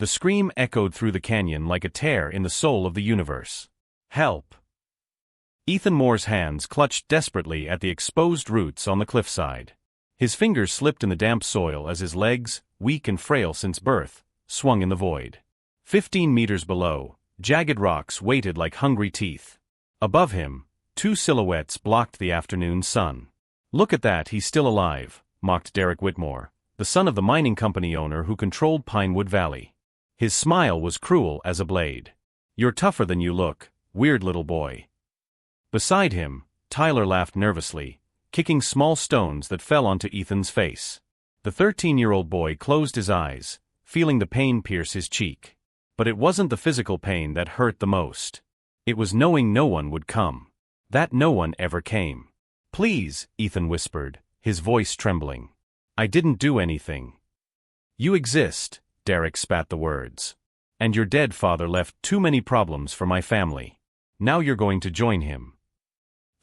The scream echoed through the canyon like a tear in the soul of the universe. Help! Ethan Moore's hands clutched desperately at the exposed roots on the cliffside. His fingers slipped in the damp soil as his legs, weak and frail since birth, swung in the void. 15 meters below, jagged rocks waited like hungry teeth. Above him, two silhouettes blocked the afternoon sun. "Look at that, he's still alive," mocked Derek Whitmore, the son of the mining company owner who controlled Pinewood Valley. His smile was cruel as a blade. "You're tougher than you look, weird little boy." Beside him, Tyler laughed nervously, kicking small stones that fell onto Ethan's face. The 13-year-old boy closed his eyes, feeling the pain pierce his cheek. But it wasn't the physical pain that hurt the most. It was knowing no one would come. That no one ever came. "Please," Ethan whispered, his voice trembling. "I didn't do anything." "You exist," Derek spat the words. "And your dead father left too many problems for my family. Now you're going to join him."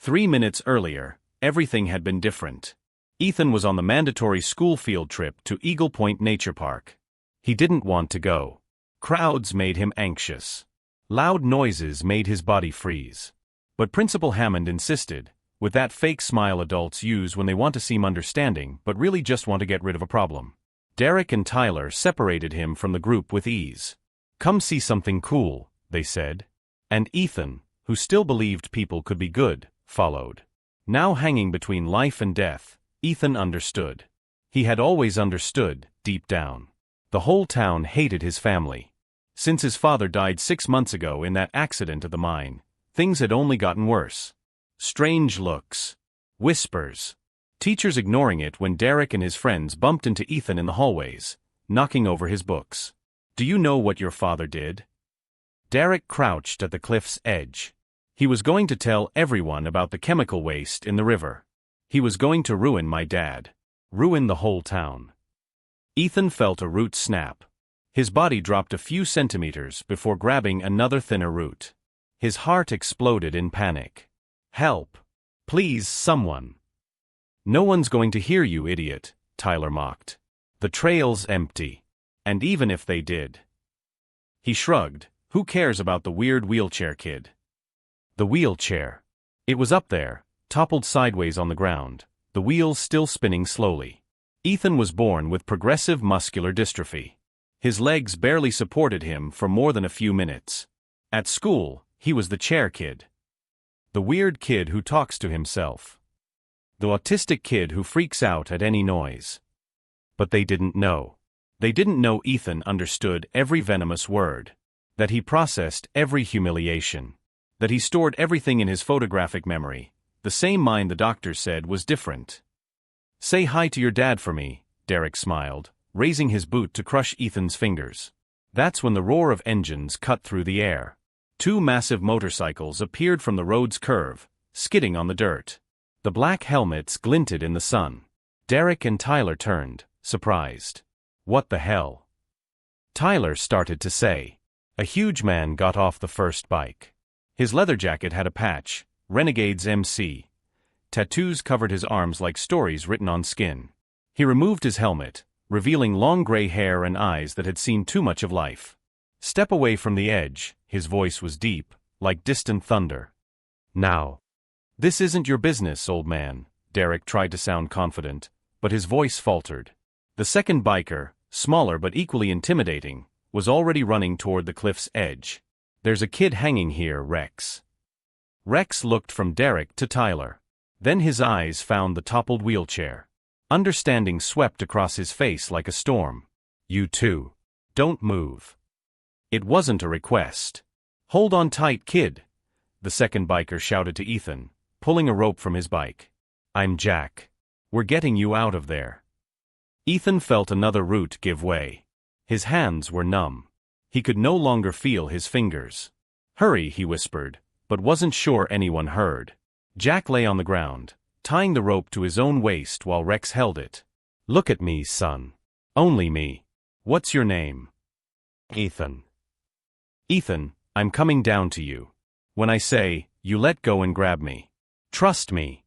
3 minutes earlier, everything had been different. Ethan was on the mandatory school field trip to Eagle Point Nature Park. He didn't want to go. Crowds made him anxious. Loud noises made his body freeze. But Principal Hammond insisted, with that fake smile adults use when they want to seem understanding but really just want to get rid of a problem. Derek and Tyler separated him from the group with ease. "Come see something cool," they said. And Ethan, who still believed people could be good, followed. Now hanging between life and death, Ethan understood. He had always understood, deep down. The whole town hated his family. Since his father died 6 months ago in that accident at the mine, things had only gotten worse. Strange looks. Whispers. Teachers ignoring it when Derek and his friends bumped into Ethan in the hallways, knocking over his books. "Do you know what your father did?" Derek crouched at the cliff's edge. He was going to tell everyone about the chemical waste in the river. He was going to ruin my dad. Ruin the whole town. Ethan felt a root snap. His body dropped a few centimeters before grabbing another thinner root. His heart exploded in panic. "Help! Please, someone!" "No one's going to hear you, idiot," Tyler mocked. "The trail's empty. And even if they did." He shrugged. Who cares about the weird wheelchair kid? The wheelchair. It was up there, toppled sideways on the ground, the wheels still spinning slowly. Ethan was born with progressive muscular dystrophy. His legs barely supported him for more than a few minutes. At school, he was the chair kid. The weird kid who talks to himself. The autistic kid who freaks out at any noise. But they didn't know. They didn't know Ethan understood every venomous word. That he processed every humiliation. That he stored everything in his photographic memory, the same mind the doctor said was different. "Say hi to your dad for me," Derek smiled, raising his boot to crush Ethan's fingers. That's when the roar of engines cut through the air. 2 massive motorcycles appeared from the road's curve, skidding on the dirt. The black helmets glinted in the sun. Derek and Tyler turned, surprised. "What the hell?" Tyler started to say. A huge man got off the first bike. His leather jacket had a patch, Renegade's MC. Tattoos covered his arms like stories written on skin. He removed his helmet, revealing long gray hair and eyes that had seen too much of life. "Step away from the edge," his voice was deep, like distant thunder. "Now." "This isn't your business, old man," Derek tried to sound confident, but his voice faltered. The second biker, smaller but equally intimidating, was already running toward the cliff's edge. "There's a kid hanging here, Rex." Rex looked from Derek to Tyler. Then his eyes found the toppled wheelchair. Understanding swept across his face like a storm. "You too. Don't move." It wasn't a request. "Hold on tight, kid," the second biker shouted to Ethan, pulling a rope from his bike. "I'm Jack. We're getting you out of there." Ethan felt another root give way. His hands were numb. He could no longer feel his fingers. "Hurry," he whispered, but wasn't sure anyone heard. Jack lay on the ground, tying the rope to his own waist while Rex held it. "Look at me, son. Only me. What's your name?" "Ethan." "Ethan, I'm coming down to you. When I say, you let go and grab me. Trust me."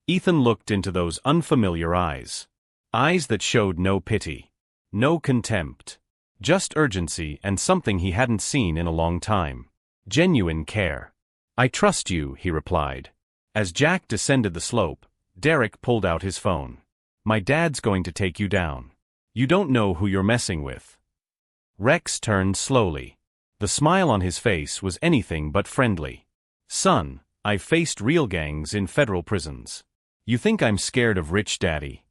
Ethan looked into those unfamiliar eyes. Eyes that showed no pity. No contempt. Just urgency and something he hadn't seen in a long time. Genuine care. "I trust you," he replied. As Jack descended the slope, Derek pulled out his phone. "My dad's going to take you down. You don't know who you're messing with." Rex turned slowly. The smile on his face was anything but friendly. "Son, I've faced real gangs in federal prisons. You think I'm scared of Rich Daddy?"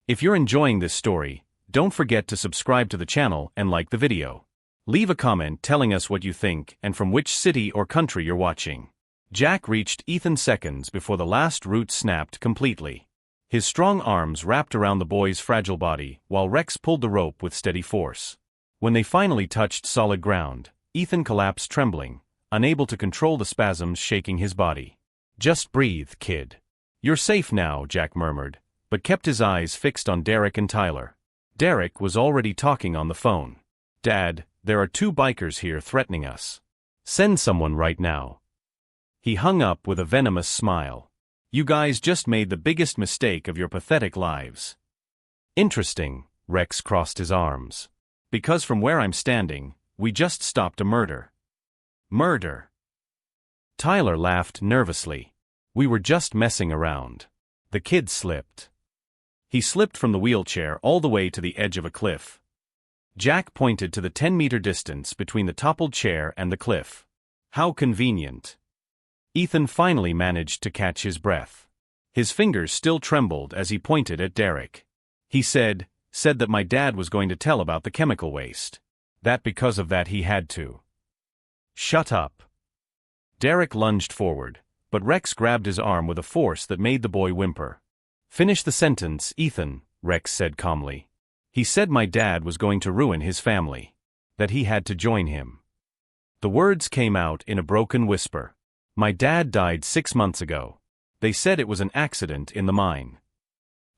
If you're enjoying this story, don't forget to subscribe to the channel and like the video. Leave a comment telling us what you think and from which city or country you're watching. Jack reached Ethan seconds before the last root snapped completely. His strong arms wrapped around the boy's fragile body while Rex pulled the rope with steady force. When they finally touched solid ground, Ethan collapsed trembling, unable to control the spasms shaking his body. "Just breathe, kid. You're safe now," Jack murmured, but kept his eyes fixed on Derek and Tyler. Derek was already talking on the phone. "Dad, there are 2 bikers here threatening us. Send someone right now." He hung up with a venomous smile. "You guys just made the biggest mistake of your pathetic lives." "Interesting," Rex crossed his arms. "Because from where I'm standing, we just stopped a murder." "Murder?" Tyler laughed nervously. "We were just messing around." The kid slipped. He slipped from the wheelchair all the way to the edge of a cliff. Jack pointed to the 10-meter distance between the toppled chair and the cliff. "How convenient." Ethan finally managed to catch his breath. His fingers still trembled as he pointed at Derek. "He said that my dad was going to tell about the chemical waste. That because of that he had to." "Shut up." Derek lunged forward, but Rex grabbed his arm with a force that made the boy whimper. "Finish the sentence, Ethan," Rex said calmly. "He said my dad was going to ruin his family. That he had to join him." The words came out in a broken whisper. "My dad died 6 months ago. They said it was an accident in the mine."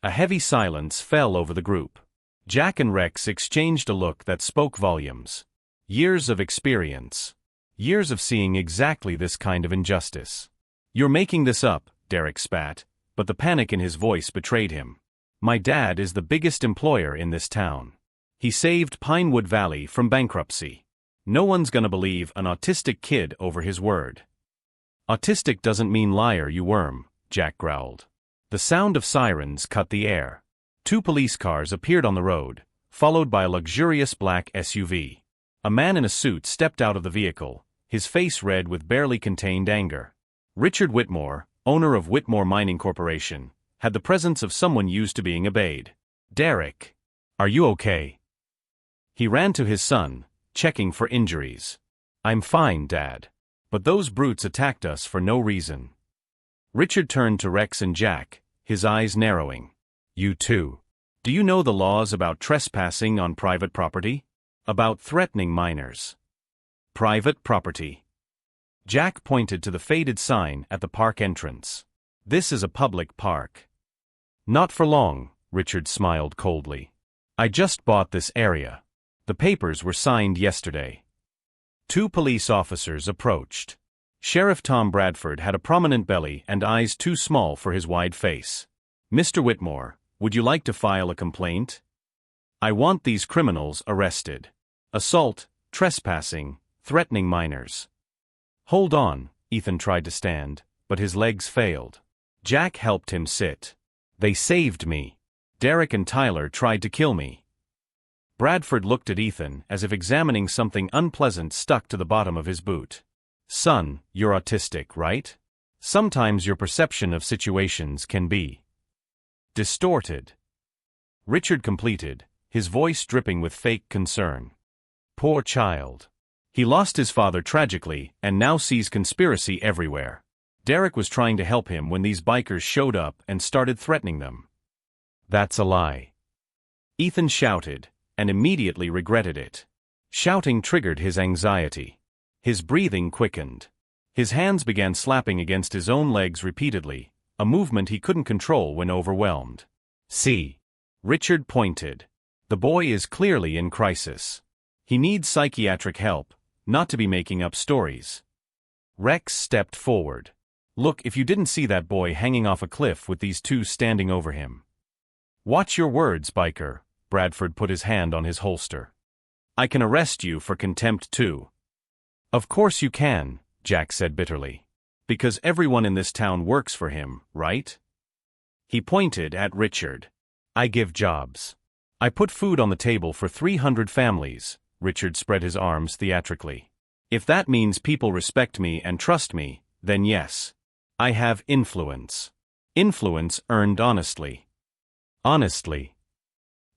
A heavy silence fell over the group. Jack and Rex exchanged a look that spoke volumes. Years of experience. Years of seeing exactly this kind of injustice. "You're making this up," Derek spat, but the panic in his voice betrayed him. "My dad is the biggest employer in this town. He saved Pinewood Valley from bankruptcy. No one's gonna believe an autistic kid over his word." "Autistic doesn't mean liar, you worm," Jack growled. The sound of sirens cut the air. 2 police cars appeared on the road, followed by a luxurious black SUV. A man in a suit stepped out of the vehicle, his face red with barely contained anger. Richard Whitmore, owner of Whitmore Mining Corporation, had the presence of someone used to being obeyed. "Derek, are you okay?" He ran to his son, checking for injuries. "I'm fine, Dad. But those brutes attacked us for no reason." Richard turned to Rex and Jack, his eyes narrowing. "You too. Do you know the laws about trespassing on private property? About threatening minors?" "Private property." Jack pointed to the faded sign at the park entrance. "This is a public park." "Not for long," Richard smiled coldly. "I just bought this area. The papers were signed yesterday." 2 police officers approached. Sheriff Tom Bradford had a prominent belly and eyes too small for his wide face. "Mr. Whitmore, would you like to file a complaint? I want these criminals arrested. Assault, trespassing, threatening minors." "Hold on," Ethan tried to stand, but his legs failed. Jack helped him sit. "They saved me. Derek and Tyler tried to kill me." Bradford looked at Ethan as if examining something unpleasant stuck to the bottom of his boot. "Son, you're autistic, right? Sometimes your perception of situations can be distorted." Richard completed, his voice dripping with fake concern. "Poor child. He lost his father tragically and now sees conspiracy everywhere. Derek was trying to help him when these bikers showed up and started threatening them." "That's a lie." Ethan shouted, and immediately regretted it. Shouting triggered his anxiety. His breathing quickened. His hands began slapping against his own legs repeatedly, a movement he couldn't control when overwhelmed. "See." Richard pointed. "The boy is clearly in crisis. He needs psychiatric help, not to be making up stories." Rex stepped forward. "Look, if you didn't see that boy hanging off a cliff with these 2 standing over him." "Watch your words, biker." Bradford put his hand on his holster. I can arrest you for contempt too. Of course you can, Jack said bitterly. Because everyone in this town works for him, right? He pointed at Richard. I give jobs. I put food on the table for 300 families, Richard spread his arms theatrically. If that means people respect me and trust me, then yes. I have influence. Influence earned honestly. Honestly.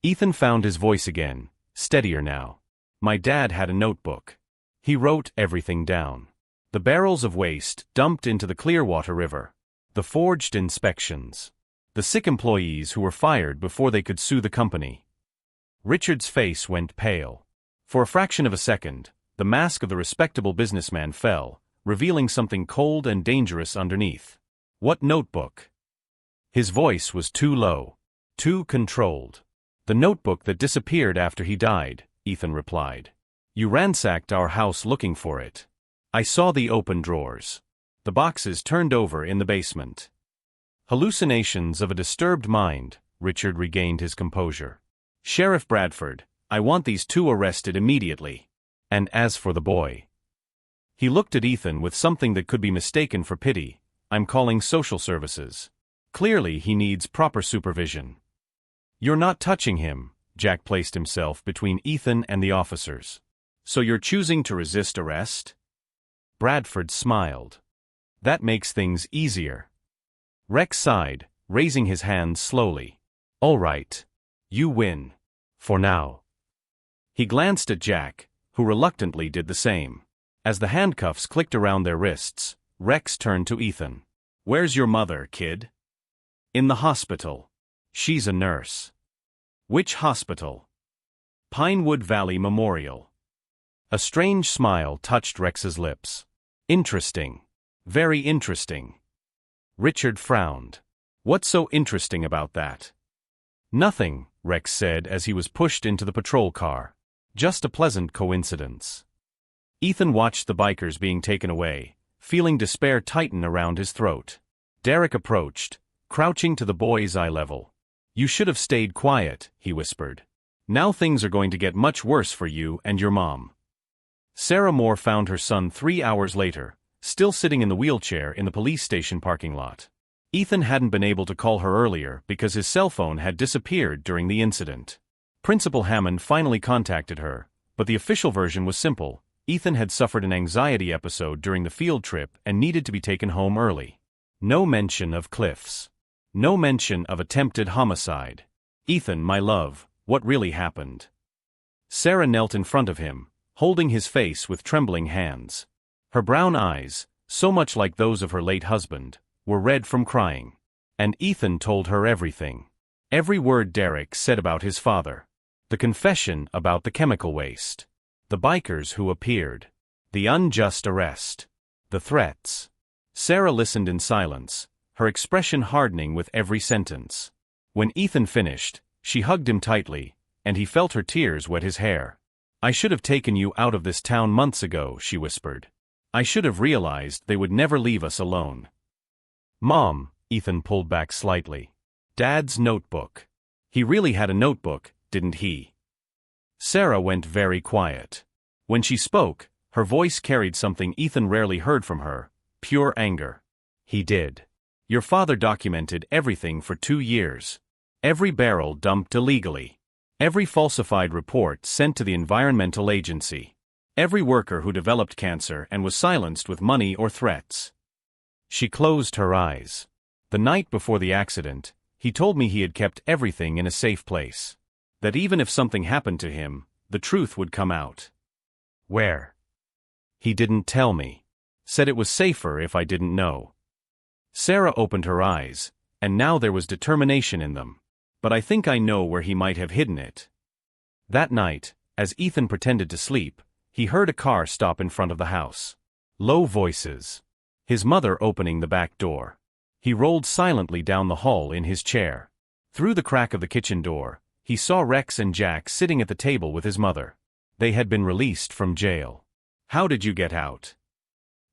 Ethan found his voice again, steadier now. My dad had a notebook. He wrote everything down. The barrels of waste dumped into the Clearwater River. The forged inspections. The sick employees who were fired before they could sue the company. Richard's face went pale. For a fraction of a second, the mask of the respectable businessman fell, revealing something cold and dangerous underneath. What notebook? His voice was too low, too controlled. The notebook that disappeared after he died, Ethan replied. You ransacked our house looking for it. I saw the open drawers. The boxes turned over in the basement. Hallucinations of a disturbed mind, Richard regained his composure. Sheriff Bradford, I want these two arrested immediately. And as for the boy. He looked at Ethan with something that could be mistaken for pity. I'm calling social services. Clearly he needs proper supervision. You're not touching him, Jack placed himself between Ethan and the officers. So you're choosing to resist arrest? Bradford smiled. That makes things easier. Rex sighed, raising his hand slowly. All right. You win. For now. He glanced at Jack, who reluctantly did the same. As the handcuffs clicked around their wrists, Rex turned to Ethan. Where's your mother, kid? In the hospital. She's a nurse. Which hospital? Pinewood Valley Memorial. A strange smile touched Rex's lips. Interesting. Very interesting. Richard frowned. What's so interesting about that? Nothing, Rex said as he was pushed into the patrol car. Just a pleasant coincidence. Ethan watched the bikers being taken away, feeling despair tighten around his throat. Derek approached, crouching to the boy's eye level. You should have stayed quiet, he whispered. Now things are going to get much worse for you and your mom. Sarah Moore found her son 3 hours later, still sitting in the wheelchair in the police station parking lot. Ethan hadn't been able to call her earlier because his cell phone had disappeared during the incident. Principal Hammond finally contacted her, but the official version was simple. Ethan had suffered an anxiety episode during the field trip and needed to be taken home early. No mention of Cliffs. No mention of attempted homicide. Ethan, my love, what really happened? Sarah knelt in front of him, holding his face with trembling hands. Her brown eyes, so much like those of her late husband, were red from crying. And Ethan told her everything. Every word Derek said about his father. The confession about the chemical waste. The bikers who appeared. The unjust arrest. The threats. Sarah listened in silence, her expression hardening with every sentence. When Ethan finished, she hugged him tightly, and he felt her tears wet his hair. I should have taken you out of this town months ago, she whispered. I should have realized they would never leave us alone. Mom, Ethan pulled back slightly. Dad's notebook. He really had a notebook, didn't he? Sarah went very quiet. When she spoke, her voice carried something Ethan rarely heard from her, pure anger. He did. Your father documented everything for 2 years. Every barrel dumped illegally. Every falsified report sent to the Environmental Agency. Every worker who developed cancer and was silenced with money or threats. She closed her eyes. The night before the accident, he told me he had kept everything in a safe place. That even if something happened to him, the truth would come out. Where? He didn't tell me. Said it was safer if I didn't know. Sarah opened her eyes, and now there was determination in them. But I think I know where he might have hidden it. That night, as Ethan pretended to sleep, he heard a car stop in front of the house. Low voices. His mother opening the back door. He rolled silently down the hall in his chair. Through the crack of the kitchen door, he saw Rex and Jack sitting at the table with his mother. They had been released from jail. How did you get out?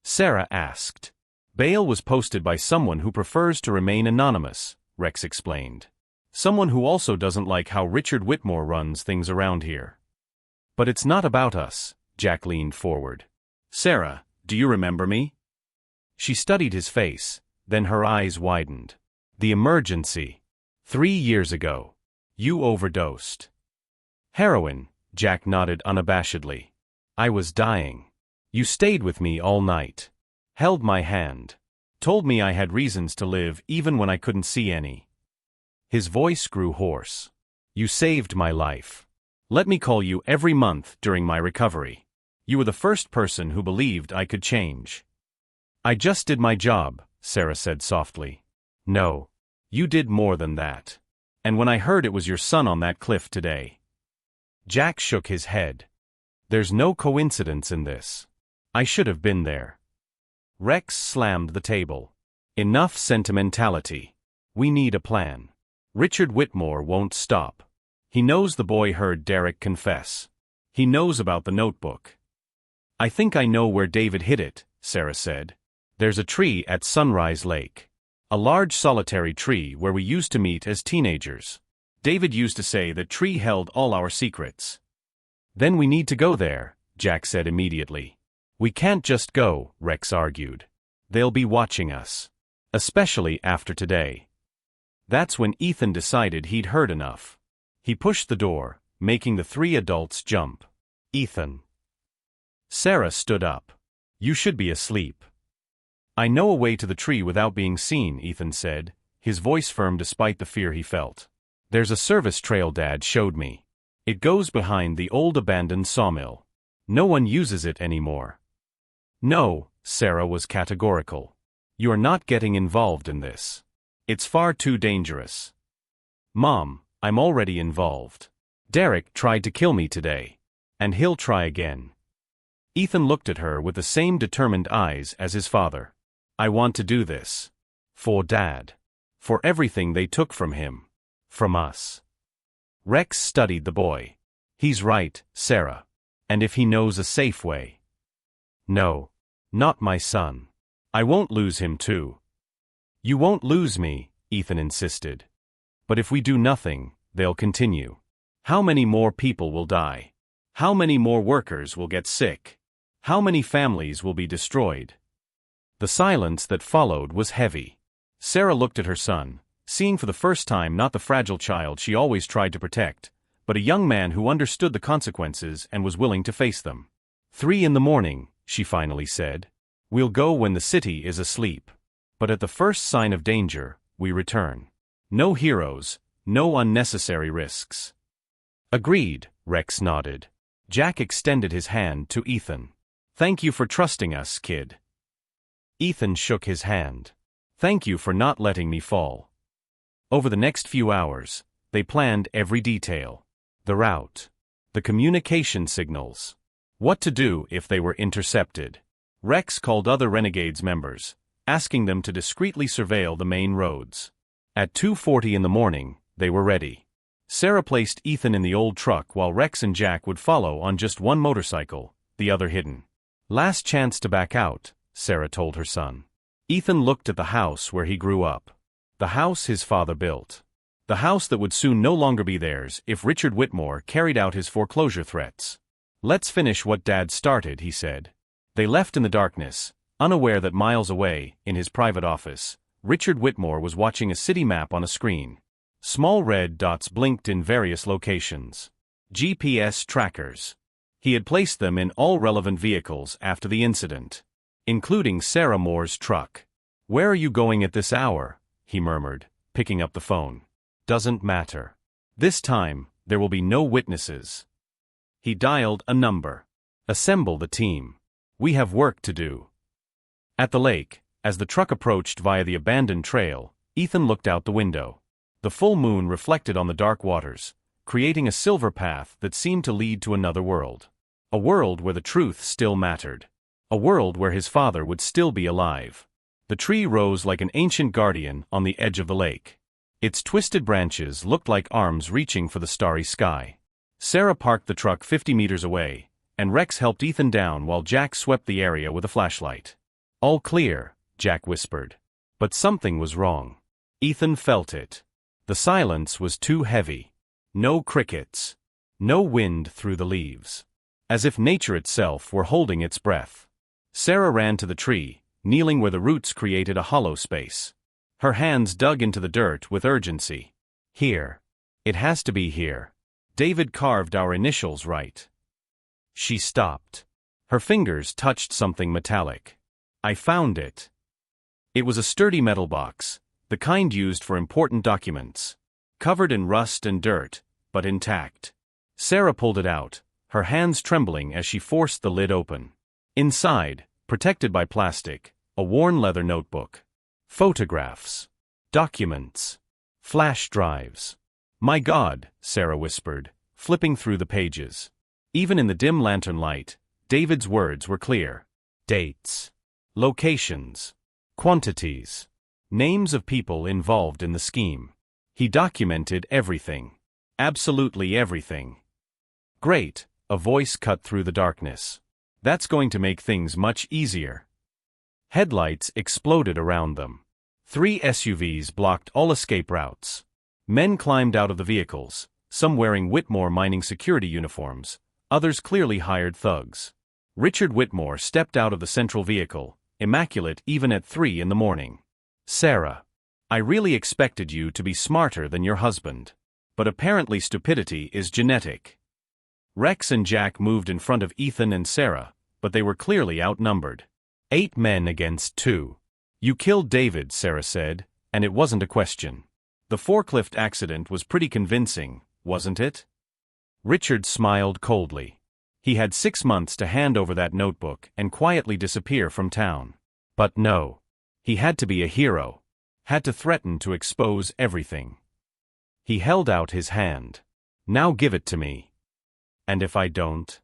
Sarah asked. Bail was posted by someone who prefers to remain anonymous, Rex explained. Someone who also doesn't like how Richard Whitmore runs things around here. But it's not about us, Jack leaned forward. Sarah, do you remember me? She studied his face, then her eyes widened. The emergency. 3 years ago. You overdosed. Heroin, Jack nodded unabashedly. I was dying. You stayed with me all night. Held my hand. Told me I had reasons to live even when I couldn't see any. His voice grew hoarse. You saved my life. Let me call you every month during my recovery. You were the first person who believed I could change. I just did my job, Sarah said softly. No. You did more than that. And when I heard it was your son on that cliff today. Jack shook his head. There's no coincidence in this. I should have been there. Rex slammed the table. Enough sentimentality. We need a plan. Richard Whitmore won't stop. He knows the boy heard Derek confess. He knows about the notebook. I think I know where David hid it, Sarah said. There's a tree at Sunrise Lake. A large solitary tree where we used to meet as teenagers. David used to say that tree held all our secrets. Then we need to go there, Jack said immediately. We can't just go, Rex argued. They'll be watching us. Especially after today. That's when Ethan decided he'd heard enough. He pushed the door, making the 3 adults jump. Ethan. Sarah stood up. You should be asleep. I know a way to the tree without being seen, Ethan said, his voice firm despite the fear he felt. There's a service trail Dad showed me. It goes behind the old abandoned sawmill. No one uses it anymore. No, Sarah was categorical. You're not getting involved in this. It's far too dangerous. Mom, I'm already involved. Derek tried to kill me today. And he'll try again. Ethan looked at her with the same determined eyes as his father. I want to do this. For Dad. For everything they took from him. From us. Rex studied the boy. He's right, Sarah. And if he knows a safe way. No. Not my son. I won't lose him too. You won't lose me, Ethan insisted. But if we do nothing, they'll continue. How many more people will die? How many more workers will get sick? How many families will be destroyed? The silence that followed was heavy. Sarah looked at her son, seeing for the first time not the fragile child she always tried to protect, but a young man who understood the consequences and was willing to face them. 3 in the morning, she finally said. We'll go when the city is asleep. But at the first sign of danger, we return. No heroes, no unnecessary risks. Agreed, Rex nodded. Jack extended his hand to Ethan. Thank you for trusting us, kid. Ethan shook his hand. Thank you for not letting me fall. Over the next few hours, they planned every detail. The route. The communication signals. What to do if they were intercepted. Rex called other Renegades members, asking them to discreetly surveil the main roads. At 2:40 in the morning, they were ready. Sarah placed Ethan in the old truck while Rex and Jack would follow on just one motorcycle, the other hidden. Last chance to back out, Sarah told her son. Ethan looked at the house where he grew up. The house his father built. The house that would soon no longer be theirs if Richard Whitmore carried out his foreclosure threats. Let's finish what Dad started, he said. They left in the darkness, unaware that miles away, in his private office, Richard Whitmore was watching a city map on a screen. Small red dots blinked in various locations. GPS trackers. He had placed them in all relevant vehicles after the incident, including Sarah Moore's truck. Where are you going at this hour? He murmured, picking up the phone. Doesn't matter. This time, there will be no witnesses. He dialed a number. Assemble the team. We have work to do. At the lake, as the truck approached via the abandoned trail, Ethan looked out the window. The full moon reflected on the dark waters, creating a silver path that seemed to lead to another world. A world where the truth still mattered. A world where his father would still be alive. The tree rose like an ancient guardian on the edge of the lake. Its twisted branches looked like arms reaching for the starry sky. Sarah parked the truck 50 meters away, and Rex helped Ethan down while Jack swept the area with a flashlight. All clear, Jack whispered. But something was wrong. Ethan felt it. The silence was too heavy. No crickets. No wind through the leaves. as if nature itself were holding its breath. Sarah ran to the tree, kneeling where the roots created a hollow space. Her hands dug into the dirt with urgency. Here. It has to be here. David carved our initials right. She stopped. Her fingers touched something metallic. I found it. It was a sturdy metal box, the kind used for important documents. Covered in rust and dirt, but intact. Sarah pulled it out, her hands trembling as she forced the lid open. Inside, protected by plastic, a worn leather notebook. Photographs. Documents. Flash drives. My God, Sarah whispered, flipping through the pages. Even in the dim lantern light, David's words were clear. Dates. Locations. Quantities. Names of people involved in the scheme. He documented everything. Absolutely everything. Great, a voice cut through the darkness. That's going to make things much easier. Headlights exploded around them. 3 SUVs blocked all escape routes. Men climbed out of the vehicles, some wearing Whitmore mining security uniforms, others clearly hired thugs. Richard Whitmore stepped out of the central vehicle, immaculate even at 3 in the morning. Sarah. I really expected you to be smarter than your husband. But apparently stupidity is genetic. Rex and Jack moved in front of Ethan and Sarah, but they were clearly outnumbered. 8 men against 2. You killed David, Sarah said, and it wasn't a question. The forklift accident was pretty convincing, wasn't it? Richard smiled coldly. He had 6 months to hand over that notebook and quietly disappear from town. But no. He had to be a hero. Had to threaten to expose everything. He held out his hand. Now give it to me. And if I don't?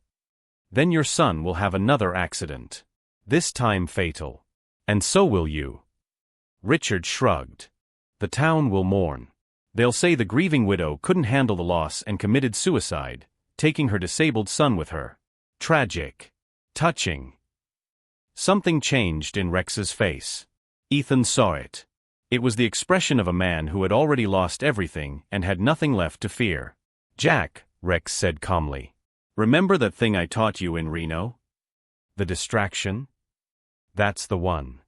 Then your son will have another accident. This time fatal. And so will you. Richard shrugged. The town will mourn. They'll say the grieving widow couldn't handle the loss and committed suicide, taking her disabled son with her. Tragic. Touching. Something changed in Rex's face. Ethan saw it. It was the expression of a man who had already lost everything and had nothing left to fear. Jack, Rex said calmly. Remember that thing I taught you in Reno? The distraction? That's the one.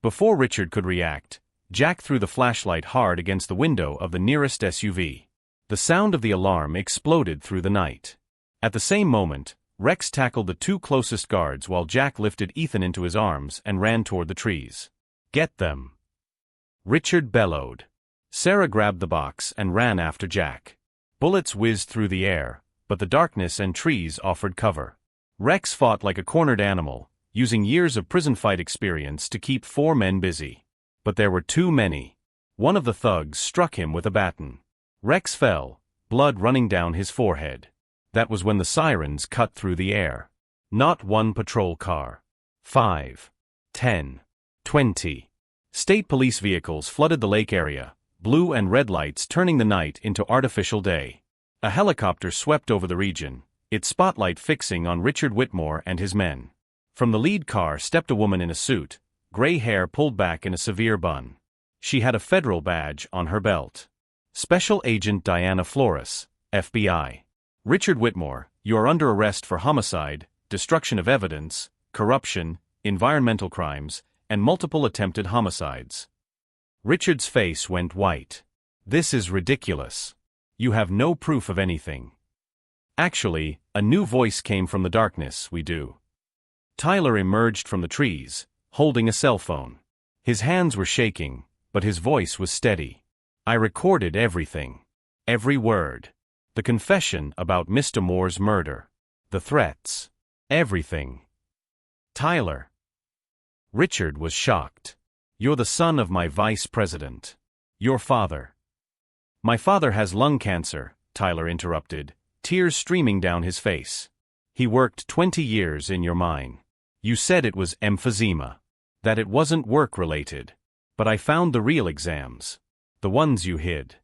Before Richard could react, Jack threw the flashlight hard against the window of the nearest SUV. The sound of the alarm exploded through the night. At the same moment, Rex tackled the 2 closest guards while Jack lifted Ethan into his arms and ran toward the trees. Get them. Richard bellowed. Sarah grabbed the box and ran after Jack. Bullets whizzed through the air, but the darkness and trees offered cover. Rex fought like a cornered animal, using years of prison fight experience to keep 4 men busy. But there were too many. One of the thugs struck him with a baton. Rex fell, blood running down his forehead. That was when the sirens cut through the air. Not 1 patrol car. 5. 10. 20. State police vehicles flooded the lake area, blue and red lights turning the night into artificial day. A helicopter swept over the region, its spotlight fixing on Richard Whitmore and his men. From the lead car stepped a woman in a suit, gray hair pulled back in a severe bun. She had a federal badge on her belt. Special Agent Diana Flores, FBI. Richard Whitmore, you are under arrest for homicide, destruction of evidence, corruption, environmental crimes, and multiple attempted homicides. Richard's face went white. This is ridiculous. You have no proof of anything. Actually, a new voice came from the darkness. We do. Tyler emerged from the trees, holding a cell phone. His hands were shaking, but his voice was steady. I recorded everything. Every word. The confession about Mr. Moore's murder. The threats. Everything. Tyler. Richard was shocked. You're the son of my vice president. Your father. My father has lung cancer, Tyler interrupted, tears streaming down his face. He worked 20 years in your mine. You said it was emphysema. That it wasn't work-related. But I found the real exams. The ones you hid.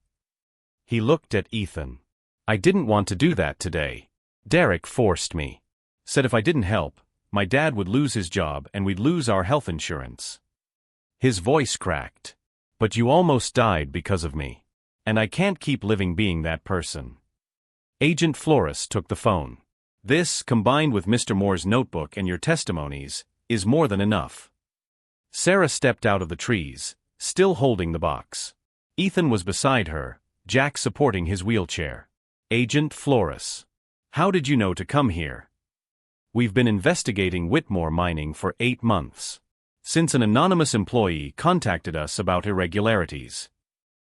He looked at Ethan. I didn't want to do that today. Derek forced me. Said if I didn't help, my dad would lose his job and we'd lose our health insurance. His voice cracked. But you almost died because of me. And I can't keep living being that person. Agent Flores took the phone. This, combined with Mr. Moore's notebook and your testimonies, is more than enough. Sarah stepped out of the trees, still holding the box. Ethan was beside her, Jack supporting his wheelchair. Agent Flores. How did you know to come here? We've been investigating Whitmore mining for 8 months. Since an anonymous employee contacted us about irregularities.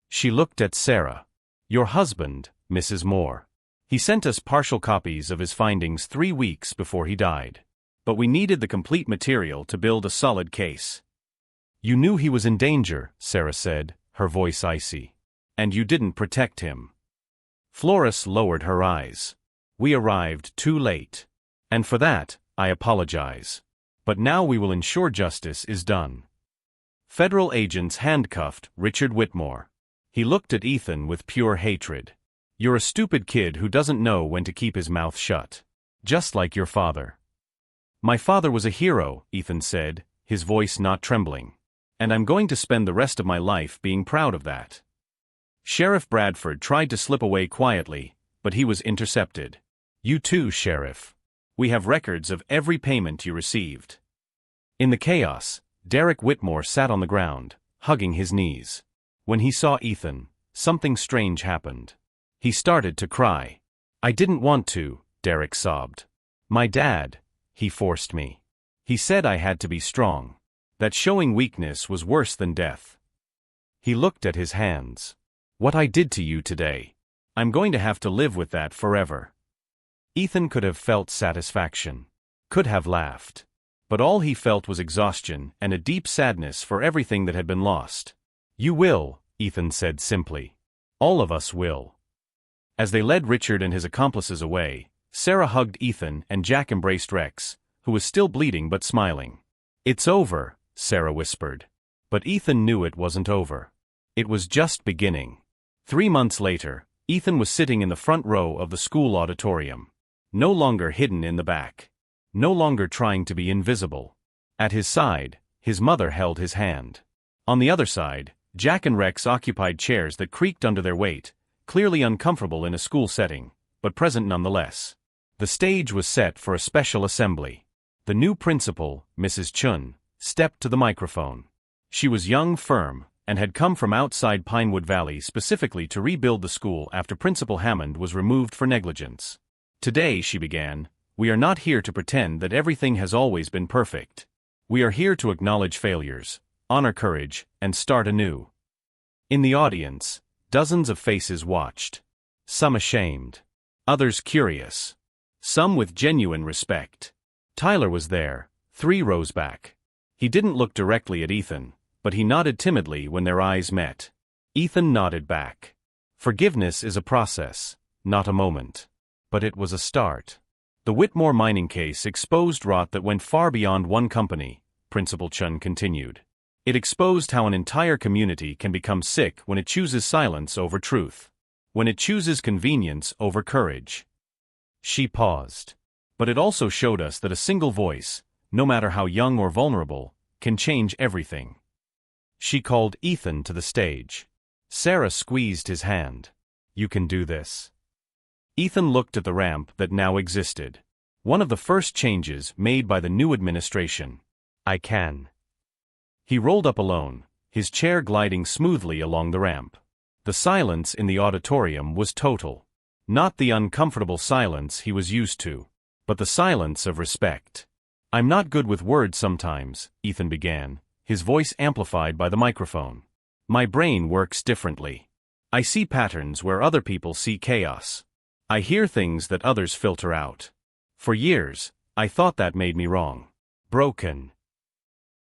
She looked at Sarah. Your husband, Mrs. Moore. He sent us partial copies of his findings 3 weeks before he died. But we needed the complete material to build a solid case. You knew he was in danger, Sarah said, her voice icy. And you didn't protect him. Flores lowered her eyes. We arrived too late. And for that, I apologize. But now we will ensure justice is done. Federal agents handcuffed Richard Whitmore. He looked at Ethan with pure hatred. You're a stupid kid who doesn't know when to keep his mouth shut. Just like your father. My father was a hero, Ethan said, his voice not trembling. And I'm going to spend the rest of my life being proud of that. Sheriff Bradford tried to slip away quietly, but he was intercepted. You too, Sheriff. We have records of every payment you received. In the chaos, Derek Whitmore sat on the ground, hugging his knees. When he saw Ethan, something strange happened. He started to cry. I didn't want to, Derek sobbed. My dad, he forced me. He said I had to be strong. That showing weakness was worse than death. He looked at his hands. What I did to you today. I'm going to have to live with that forever. Ethan could have felt satisfaction. Could have laughed. But all he felt was exhaustion and a deep sadness for everything that had been lost. You will, Ethan said simply. All of us will. As they led Richard and his accomplices away, Sarah hugged Ethan and Jack embraced Rex, who was still bleeding but smiling. It's over, Sarah whispered. But Ethan knew it wasn't over. It was just beginning. 3 months later, Ethan was sitting in the front row of the school auditorium. No longer hidden in the back. No longer trying to be invisible. At his side, his mother held his hand. On the other side, Jack and Rex occupied chairs that creaked under their weight, clearly uncomfortable in a school setting, but present nonetheless. The stage was set for a special assembly. The new principal, Mrs. Chun, stepped to the microphone. She was young, firm, and had come from outside Pinewood Valley specifically to rebuild the school after Principal Hammond was removed for negligence. Today, she began, we are not here to pretend that everything has always been perfect. We are here to acknowledge failures, honor courage, and start anew. In the audience, dozens of faces watched. Some ashamed. Others curious. Some with genuine respect. Tyler was there, 3 rows back. He didn't look directly at Ethan, but he nodded timidly when their eyes met. Ethan nodded back. Forgiveness is a process, not a moment. But it was a start. The Whitmore mining case exposed rot that went far beyond one company, Principal Chun continued. It exposed how an entire community can become sick when it chooses silence over truth. When it chooses convenience over courage. She paused. But it also showed us that a single voice, no matter how young or vulnerable, can change everything. She called Ethan to the stage. Sarah squeezed his hand. You can do this. Ethan looked at the ramp that now existed. One of the first changes made by the new administration. I can. He rolled up alone, his chair gliding smoothly along the ramp. The silence in the auditorium was total. Not the uncomfortable silence he was used to, but the silence of respect. I'm not good with words sometimes, Ethan began, his voice amplified by the microphone. My brain works differently. I see patterns where other people see chaos. I hear things that others filter out. For years, I thought that made me wrong. Broken.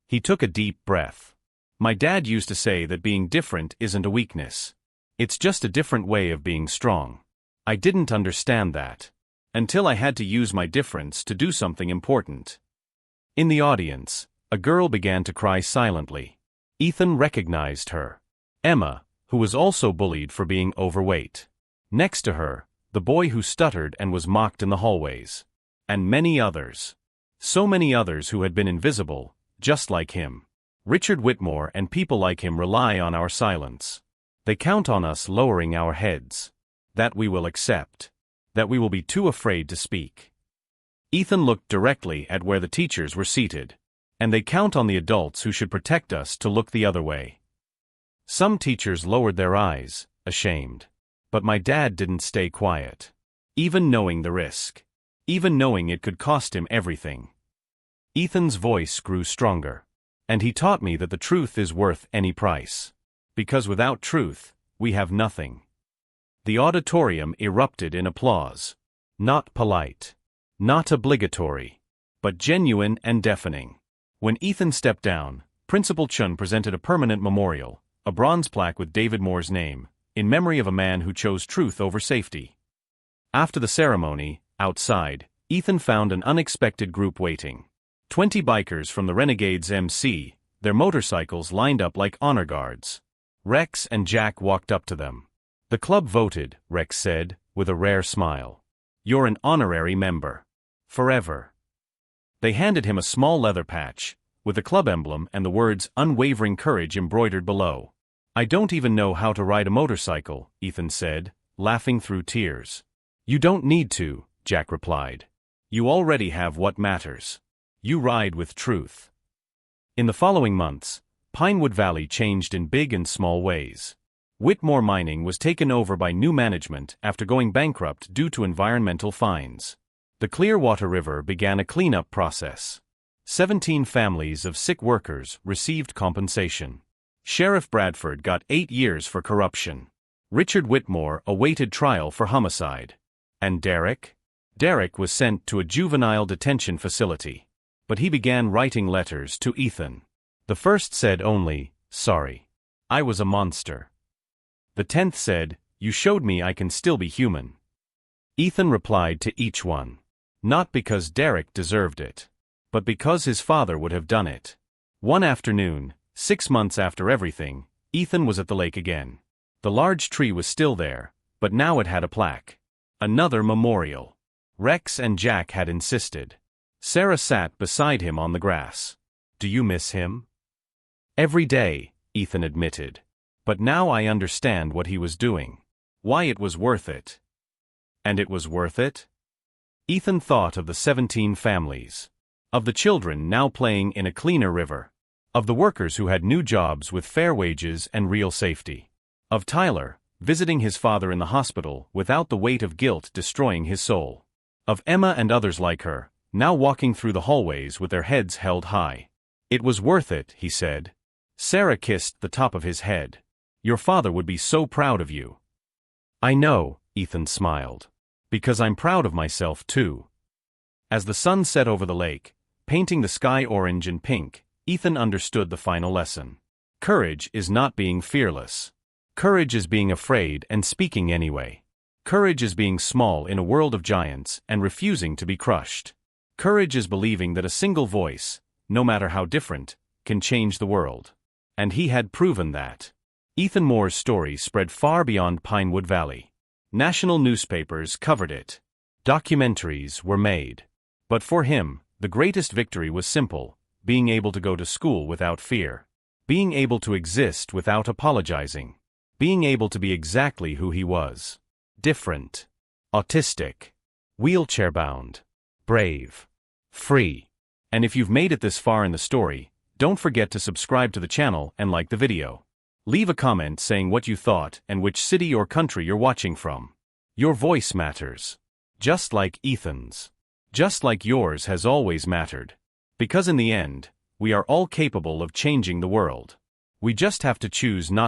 He took a deep breath. My dad used to say that being different isn't a weakness. It's just a different way of being strong. I didn't understand that. Until I had to use my difference to do something important. In the audience, a girl began to cry silently. Ethan recognized her. Emma, who was also bullied for being overweight. Next to her, the boy who stuttered and was mocked in the hallways. And many others. So many others who had been invisible, just like him. Richard Whitmore and people like him rely on our silence. They count on us lowering our heads. That we will accept. That we will be too afraid to speak. Ethan looked directly at where the teachers were seated. And they count on the adults who should protect us to look the other way. Some teachers lowered their eyes, ashamed. But my dad didn't stay quiet. Even knowing the risk. Even knowing it could cost him everything. Ethan's voice grew stronger. And he taught me that the truth is worth any price. Because without truth, we have nothing. The auditorium erupted in applause. Not polite. Not obligatory. But genuine and deafening. When Ethan stepped down, Principal Chun presented a permanent memorial, a bronze plaque with David Moore's name, in memory of a man who chose truth over safety. After the ceremony, outside, Ethan found an unexpected group waiting. 20 bikers from the Renegades MC, their motorcycles lined up like honor guards. Rex and Jack walked up to them. "The club voted," Rex said, with a rare smile. "You're an honorary member. Forever." They handed him a small leather patch, with the club emblem and the words "Unwavering Courage" embroidered below. "I don't even know how to ride a motorcycle," Ethan said, laughing through tears. "You don't need to," Jack replied. "You already have what matters. You ride with truth." In the following months, Pinewood Valley changed in big and small ways. Whitmore Mining was taken over by new management after going bankrupt due to environmental fines. The Clearwater River began a cleanup process. 17 families of sick workers received compensation. Sheriff Bradford got 8 years for corruption. Richard Whitmore awaited trial for homicide. And Derek? Derek was sent to a juvenile detention facility. But he began writing letters to Ethan. The first said only, "Sorry. I was a monster." The 10th said, "You showed me I can still be human." Ethan replied to each one. Not because Derek deserved it, but because his father would have done it. One afternoon, 6 months after everything, Ethan was at the lake again. The large tree was still there, but now it had a plaque. Another memorial. Rex and Jack had insisted. Sarah sat beside him on the grass. "Do you miss him?" "Every day," Ethan admitted. "But now I understand what he was doing. Why it was worth it." And it was worth it? Ethan thought of the 17 families. Of the children now playing in a cleaner river. Of the workers who had new jobs with fair wages and real safety. Of Tyler, visiting his father in the hospital without the weight of guilt destroying his soul. Of Emma and others like her, now walking through the hallways with their heads held high. "It was worth it," he said. Sarah kissed the top of his head. "Your father would be so proud of you." "I know," Ethan smiled. "Because I'm proud of myself too." As the sun set over the lake, painting the sky orange and pink, Ethan understood the final lesson. Courage is not being fearless. Courage is being afraid and speaking anyway. Courage is being small in a world of giants and refusing to be crushed. Courage is believing that a single voice, no matter how different, can change the world. And he had proven that. Ethan Moore's story spread far beyond Pinewood Valley. National newspapers covered it. Documentaries were made. But for him, the greatest victory was simple, being able to go to school without fear. Being able to exist without apologizing. Being able to be exactly who he was. Different. Autistic. Wheelchair-bound. Brave. Free. And if you've made it this far in the story, don't forget to subscribe to the channel and like the video. Leave a comment saying what you thought and which city or country you're watching from. Your voice matters. Just like Ethan's. Just like yours has always mattered. Because in the end, we are all capable of changing the world. We just have to choose not